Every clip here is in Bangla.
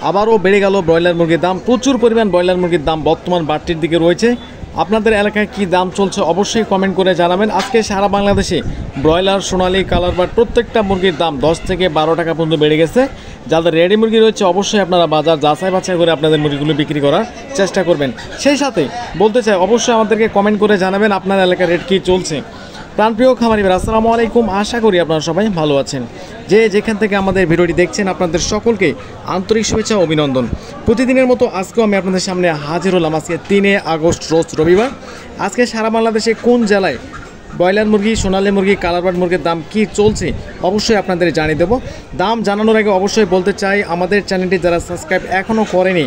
আবারও বেড়ে গেল ব্রয়লার মুরগির দাম। প্রচুর পরিমাণ ব্রয়লার মুরগির দাম বর্তমান বাড়তির দিকে রয়েছে। আপনাদের এলাকায় কি দাম চলছে অবশ্যই কমেন্ট করে জানাবেন। আজকে সারা বাংলাদেশে ব্রয়লার, সোনালী, কালার বার্ড প্রত্যেকটা মুরগির দাম 10 থেকে 12 টাকা পর্যন্ত বেড়ে গেছে। যাদের রেডি মুরগি রয়েছে অবশ্যই আপনারা বাজার যাচাই বাছাই করে আপনাদের মুরগিগুলো বিক্রি করার চেষ্টা করবেন। সেই সাথে বলতে চাই অবশ্যই আমাদেরকে কমেন্ট করে জানাবেন আপনার এলাকার রেট কী চলছে। প্রাণপ্রিয় খামারিরা আসসালামু আলাইকুম, আশা করি আপনারা সবাই ভালো আছেন। যে যেখান থেকে আমাদের ভিডিওটি দেখছেন আপনাদের সকলকে আন্তরিক শুভেচ্ছা ও অভিনন্দন। প্রতিদিনের মতো আজকেও আমি আপনাদের সামনে হাজির হলাম। আজকে 3 আগস্ট রোজ রবিবার। আজকে সারা বাংলাদেশে কোন জেলায় ব্রয়লার মুরগি, সোনালী মুরগি, কালার বার্ড মুরগির দাম কী চলছে অবশ্যই আপনাদের জানিয়ে দেবো। দাম জানানোর আগে অবশ্যই বলতে চাই আমাদের চ্যানেলটি যারা সাবস্ক্রাইব এখনও করেনি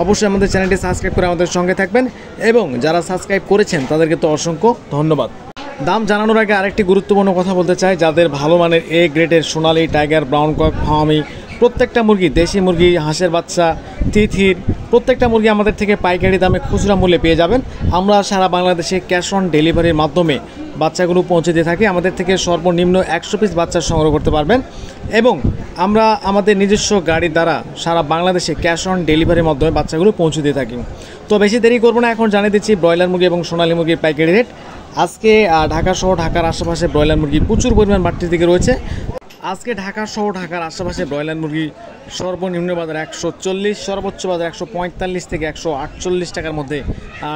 অবশ্যই আমাদের চ্যানেলটি সাবস্ক্রাইব করে আমাদের সঙ্গে থাকবেন, এবং যারা সাবস্ক্রাইব করেছেন তাদেরকে তো অসংখ্য ধন্যবাদ। দাম জানানোর আগে আরেকটি গুরুত্বপূর্ণ কথা বলতে চাই, যাদের ভালো মানের এ গ্রেডের সোনালী, টাইগার, ব্রাউন কক, ফার্মি প্রত্যেকটা মুরগি, দেশি মুরগি, হাঁসের বাচ্চা, তিথির প্রত্যেকটা মুরগি আমাদের থেকে পাইকারি দামে খুচরা মূল্যে পেয়ে যাবেন। আমরা সারা বাংলাদেশে ক্যাশ অন ডেলিভারির মাধ্যমে বাচ্চাগুলো পৌঁছে দিয়ে থাকি। আমাদের থেকে সর্বনিম্ন 100 পিস বাচ্চা সংগ্রহ করতে পারবেন, এবং আমরা আমাদের নিজস্ব গাড়ির দ্বারা সারা বাংলাদেশে ক্যাশ অন ডেলিভারির মাধ্যমে বাচ্চাগুলো পৌঁছে দিয়ে থাকি। তো বেশি দেরি করবো না, এখন জানিয়ে দিচ্ছি ব্রয়লার মুরগি এবং সোনালী মুরগির পাইকারি রেট। আজকে ঢাকা সহ ঢাকার আশেপাশে ব্রয়লার মুরগি প্রচুর পরিমাণ বাড়তির দিকে রয়েছে। আজকে ঢাকা সহ ঢাকার আশেপাশে ব্রয়লার মুরগি সর্বনিম্ন বাজার 140, সর্বোচ্চ বাজার 145 থেকে 148 টাকার মধ্যে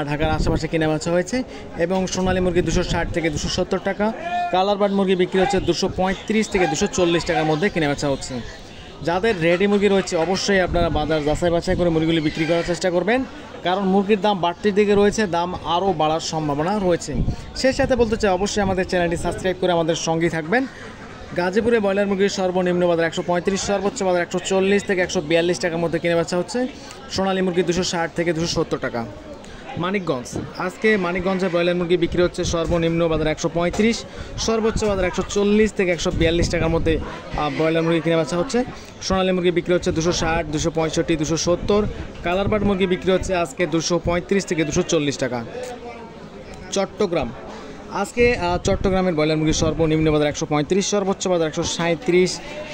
ঢাকার আশেপাশে কেনা বেচা হয়েছে, এবং সোনালী মুরগি 260 থেকে 270 টাকা, কালার বার্ড মুরগি বিক্রি হচ্ছে 235 থেকে 240 টাকার মধ্যে কেনা বেচা হচ্ছে। যাদের রেডি মুরগি রয়েছে অবশ্যই আপনারা বাজার যাচাই বাছাই করে মুরগিগুলি বিক্রি করার চেষ্টা করবেন, কারণ মুরগির দাম বাড়তির দিকে রয়েছে, দাম আরও বাড়ার সম্ভাবনা রয়েছে। সেই সাথে বলতে চাই অবশ্যই আমাদের চ্যানেলটি সাবস্ক্রাইব করে আমাদের সঙ্গেই থাকবেন। গাজীপুরে ব্রয়লার মুরগির সর্বনিম্ন বাজার 135, সর্বোচ্চ বাজার 140 থেকে 142 টাকার মধ্যে কেনা বেচা হচ্ছে। সোনালী মুরগি 260 থেকে 270 টাকা। মানিকগঞ্জ, আজকে মানিকগঞ্জে ব্রয়লার মুরগি বিক্রি হচ্ছে সর্বনিম্ন বাজার 135, সর্বোচ্চ বাজার 140 থেকে 142 টাকার মধ্যে ব্রয়লার মুরগি কেনা বেচা হচ্ছে। সোনালী মুরগি বিক্রি হচ্ছে 260, 265, 270। কালার বার্ড মুরগি বিক্রি হচ্ছে আজকে 235 থেকে 240 টাকা। চট্টগ্রাম, আজকে চট্টগ্রামের ব্রয়লার মুরগির সর্বনিম্ন বাজার 135, সর্বোচ্চ বাজার 137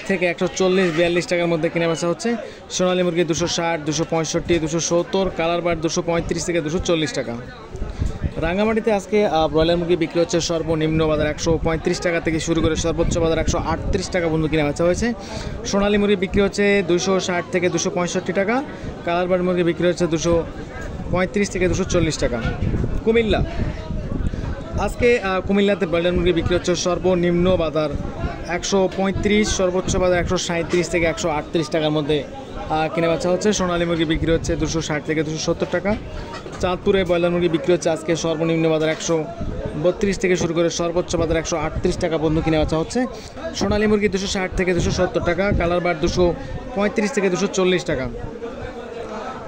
থেকে 140-42 টাকার মধ্যে কেনা বেচা হচ্ছে। সোনালী মুরগি 260, 265, 270, কালার বার্ড 235 থেকে 240 টাকা। রাঙ্গামাটিতে আজকে ব্রয়লার মুরগি বিক্রি হচ্ছে সর্বনিম্ন বাজার 135 টাকা থেকে শুরু করে সর্বোচ্চ বাজার 138 টাকা পর্যন্ত কেনা বেচা হয়েছে। সোনালী মুরগি বিক্রি হচ্ছে 260 থেকে 265 টাকা, কালার বার্ড মুরগি বিক্রি হচ্ছে 235 থেকে 240 টাকা। কুমিল্লা, আজকে কুমিল্লাতে ব্রয়লার মুরগি বিক্রি হচ্ছে সর্বনিম্ন বাজার 135, সর্বোচ্চ বাজার 137 থেকে 138 টাকার মধ্যে কেনা বেচা হচ্ছে। সোনালী মুরগি বিক্রি হচ্ছে 260 থেকে 270 টাকা। চাঁদপুরে ব্রয়লার মুরগি বিক্রি হচ্ছে আজকে সর্বনিম্ন বাজার 132 থেকে শুরু করে সর্বোচ্চ বাজার 138 টাকা পর্যন্ত কেনা বেচা হচ্ছে। সোনালী মুরগি 260 থেকে 270 টাকা, কালার বার্ড 235 থেকে 240 টাকা।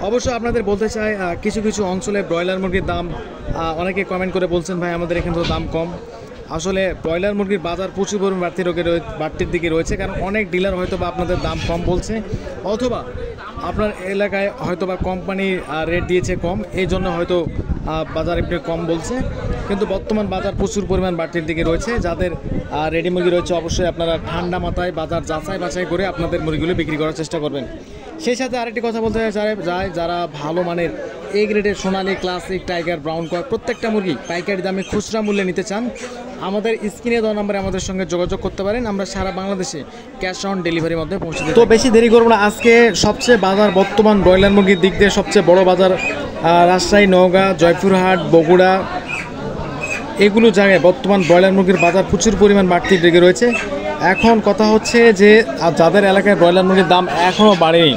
অবশ্য আপনাদের বলতে চাই কিছু কিছু অঞ্চলে ব্রয়লার মুরগির দাম অনেকে কমেন্ট করে বলছেন ভাই আমাদের এখানে তো দাম কম। আসলে ব্রয়লার মুরগির বাজার প্রচুর পরিমাণ বাড়তির দিকে রয়েছে, কারণ অনেক ডিলার হয়তো বা আপনাদের দাম কম বলছে, অথবা আপনার এলাকায় হয়তো বা কোম্পানি রেট দিয়েছে কম, এই জন্য হয়তো বাজার একটু কম বলছে, কিন্তু বর্তমান বাজার প্রচুর পরিমাণ বাড়তির দিকে রয়েছে। যাদের রেডি মুরগি রয়েছে অবশ্যই আপনারা ঠান্ডা মাথায় বাজার যাচাই বাছাই করে আপনাদের মুরগিগুলো বিক্রি করার চেষ্টা করবেন। সেই সাথে আরেকটি কথা বলতে যায়, যারা ভালো মানের এ গ্রেডের সোনালী, ক্লাসিক, টাইগার, ব্রাউন কক প্রত্যেকটা মুরগি পাইকারি দামে খুচরা মূল্যে নিতে চান, আমাদের স্ক্রিনে দেওয়া নম্বরে আমাদের সঙ্গে যোগাযোগ করতে পারেন। আমরা সারা বাংলাদেশে ক্যাশ অন ডেলিভারির মধ্যে পৌঁছে দিই। তো বেশি দেরি করবো না, আজকে সবচেয়ে বাজার বর্তমান ব্রয়লার মুরগির দিক দিয়ে সবচেয়ে বড় বাজার রাজশাহী, নওগাঁ, জয়পুরহাট, বগুড়া এগুলো জায়গায় বর্তমান ব্রয়লার মুরগির বাজার প্রচুর পরিমাণ বাড়তির দিকে রয়েছে। এখন কথা হচ্ছে যে যাদের এলাকায় ব্রয়লার মুরগির দাম এখনও বাড়েনি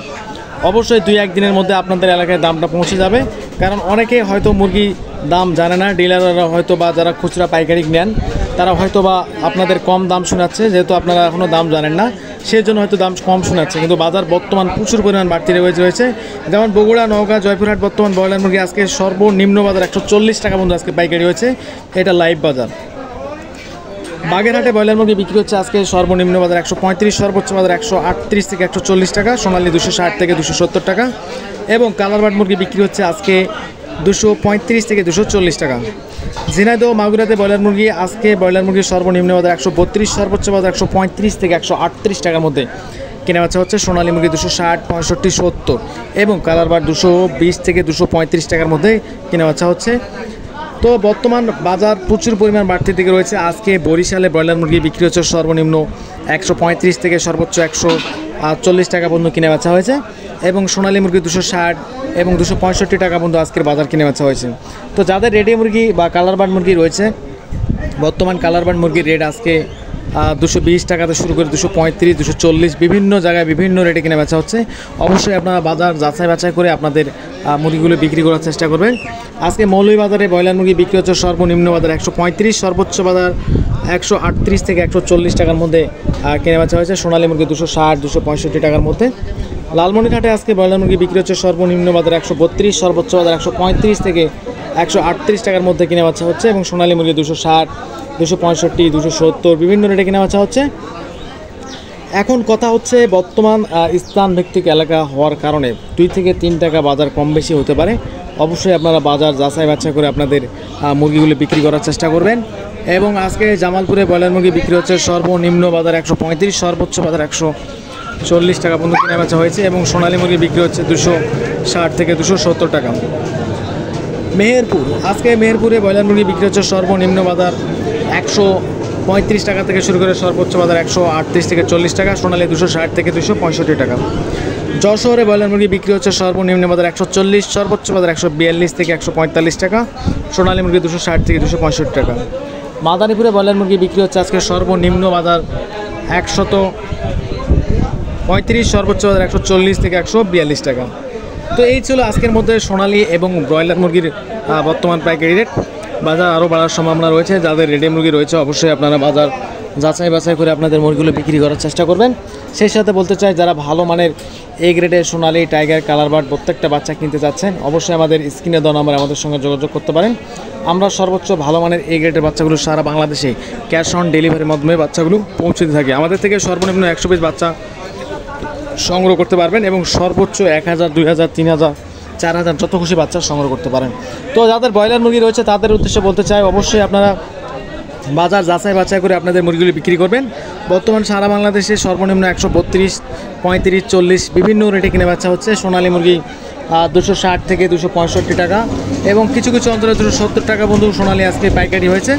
অবশ্যই 2-1 দিনের মধ্যে আপনাদের এলাকায় দামটা পৌঁছে যাবে, কারণ অনেকে হয়তো মুরগি দাম জানে না, ডিলাররা হয়তো বা যারা খুচরা পাইকারি নেন তারা হয়তো বা আপনাদের কম দাম শোনাচ্ছে, যেহেতু আপনারা এখনও দাম জানেন না সেই জন্য হয়তো দাম কম শোনাচ্ছে, কিন্তু বাজার বর্তমান প্রচুর পরিমাণ বাড়তি রয়েছে। যেমন বগুড়া, নওগাঁ, জয়পুরহাট বর্তমান ব্রয়লার মুরগি আজকে সর্বনিম্ন বাজার 140 টাকা পর্যন্ত আজকে পাইকারি হয়েছে, এটা লাইভ বাজার। বাগেরহাটে ব্রয়লার মুরগি বিক্রি হচ্ছে আজকে সর্বনিম্ন বাজার 135, সর্বোচ্চ বাজার 138 থেকে 140 টাকা, সোনালী 260 থেকে 270 টাকা, এবং কালার বার্ড মুরগি বিক্রি হচ্ছে আজকে 235 থেকে 240 টাকা। ঝিনাইদহ, মাগুরাতে ব্রয়লার মুরগি আজকে ব্রয়লার মুরগির সর্বনিম্ন বাজার 132, সর্বোচ্চ বাজার 135 থেকে 138 টাকার মধ্যে কেনা বেচা হচ্ছে। সোনালী মুরগি 260, 65, 70 এবং কালার বাট 220 থেকে 235 টাকার মধ্যে কেনা বেচা হচ্ছে। তো বর্তমান বাজার প্রচুর পরিমাণ বাড়তির দিকে রয়েছে। আজকে বরিশালে ব্রয়লার মুরগি বিক্রি হচ্ছে সর্বনিম্ন 135 থেকে সর্বোচ্চ 140 টাকা পর্যন্ত কিনে বেচা হয়েছে এবং সোনালী মুরগি 260 এবং 265 টাকা পর্যন্ত আজকের বাজার কিনে বেচা হয়েছে। তো যাদের রেডি মুরগি বা কালার বাট মুরগি রয়েছে, বর্তমান কালার বাট মুরগির রেট আজকে 220 টাকাতে শুরু করে 235, 240 বিভিন্ন জায়গায় বিভিন্ন রেটে কিনে বেচা হচ্ছে। অবশ্যই আপনারা বাজার যাচাই বাছাই করে আপনাদের মুরগিগুলো বিক্রি করার চেষ্টা করবেন। আজকে মৌলভীবাজারে ব্রয়লার মুরগি বিক্রি হচ্ছে সর্বনিম্ন বাজার 135, সর্বোচ্চ বাজার 138 থেকে 140 টাকার মধ্যে কেনা বেচা হয়েছে। সোনালী মুরগি 260, 265 টাকার মধ্যে। লালমনিরহাটে আজকে ব্রয়লার মুরগি বিক্রি হচ্ছে সর্বনিম্ন বাজার 132, সর্বোচ্চ বাজার 135 থেকে 138 টাকার মধ্যে কেনা বেচা হচ্ছে এবং সোনালী মুরগি 260, 265, 270 বিভিন্ন রেটে কেনা বেচা হচ্ছে। এখন কথা হচ্ছে বর্তমান স্থান ভিত্তিক এলাকা হওয়ার কারণে 2 থেকে 3 টাকা বাজার কম বেশি হতে পারে। অবশ্যই আপনারা বাজার যাচাই বাছাই করে আপনাদের মুরগিগুলো বিক্রি করার চেষ্টা করবেন। এবং আজকে জামালপুরে ব্রয়লার মুরগি বিক্রি হচ্ছে সর্বনিম্ন বাজার 135, সর্বোচ্চ বাজার 140 টাকা পর্যন্ত কেনা বেচা হয়েছে এবং সোনালী মুরগি বিক্রি হচ্ছে 260 থেকে 270 টাকা। মেহেরপুর, আজকে মেহেরপুরে ব্রয়লার মুরগি বিক্রি হচ্ছে সর্বনিম্ন বাজার 135 টাকা থেকে শুরু করে সর্বোচ্চ বাজার 138 থেকে 40 টাকা। সোনালী 260 থেকে 265 টাকা। যশোরে ব্রয়লার মুরগি বিক্রি হচ্ছে সর্বনিম্ন বাজার 140, সর্বোচ্চ বাজার 142 থেকে 145 টাকা। সোনালী মুরগি 260 থেকে 265 টাকা। মাদারীপুরে ব্রয়লার মুরগি বিক্রি হচ্ছে আজকে সর্বনিম্ন বাজার 135, সর্বোচ্চ বাজার 140 থেকে 142 টাকা। তো এই ছিল আজকের মধ্যে সোনালী এবং ব্রয়লার মুরগির বর্তমান পাইকারি রেট। বাজার আরও বাড়ার সম্ভাবনা রয়েছে। যাদের রেডি মুরগি রয়েছে অবশ্যই আপনারা বাজার যাচাই বাছাই করে আপনাদের মুরগিগুলো বিক্রি করার চেষ্টা করবেন। সেই সাথে বলতে চাই, যারা ভালো মানের এ গ্রেডের সোনালী, টাইগার, কালার বার্ড প্রত্যেকটা বাচ্চা কিনতে চাচ্ছেন অবশ্যই আমাদের স্ক্রিনে দেওয়া নম্বরে আমাদের সঙ্গে যোগাযোগ করতে পারেন। আমরা সর্বোচ্চ ভালো মানের এ গ্রেডের বাচ্চাগুলো সারা বাংলাদেশে ক্যাশ অন ডেলিভারির মাধ্যমে বাচ্চাগুলো পৌঁছে দিয়ে থাকি। আমাদের থেকে সর্বনিম্ন 100 পিস বাচ্চা সংগ্রহ করতে পারবেন এবং সর্বোচ্চ 1000, 2000, 3000, 4000 যত খুশি বাচ্চা সংগ্রহ করতে পারেন। তো যাদের ব্রয়লার মুরগি রয়েছে তাদের উদ্দেশ্যে বলতে চাই, অবশ্যই আপনারা বাজার যাচাই বাছাই করে আপনাদের মুরগিগুলি বিক্রি করবেন। বর্তমান সারা বাংলাদেশে সর্বনিম্ন 132, 35, 40 বিভিন্ন রেটে কিনে বেচা হচ্ছে। সোনালী মুরগি 260 থেকে 265 টাকা এবং কিছু কিছু অঞ্চলে 270 টাকা পর্যন্ত সোনালী আজকে পাইকারি হয়েছে।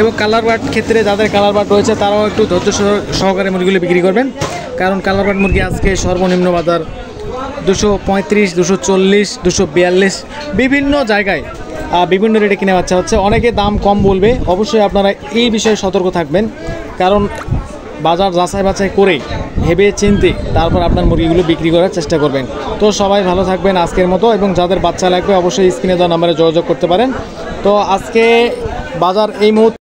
এবং কালার বার্ড ক্ষেত্রে যাদের কালার বার্ড রয়েছে তারাও একটু ধৈর্য সহকারে মুরগিগুলি বিক্রি করবেন, কারণ কালার বার্ড মুরগি আজকে সর্বনিম্ন বাজার 235, 240, 242 বিভিন্ন জায়গায় বিভিন্ন রেটে কিনে বাচ্চা হচ্ছে। অনেকে দাম কম বলবে, অবশ্যই আপনারা এই বিষয়ে সতর্ক থাকবেন, কারণ বাজার যাচাই বাছাই করে ভেবে চিন্তে তারপর আপনার মুরগিগুলো বিক্রি করার চেষ্টা করবেন। তো সবাই ভালো থাকবেন আজকের মতো, এবং যাদের বাচ্চা লাগবে অবশ্যই স্ক্রিনে দেওয়া নাম্বারে যোগাযোগ করতে পারেন। তো আজকে বাজার এই মুহূর্তে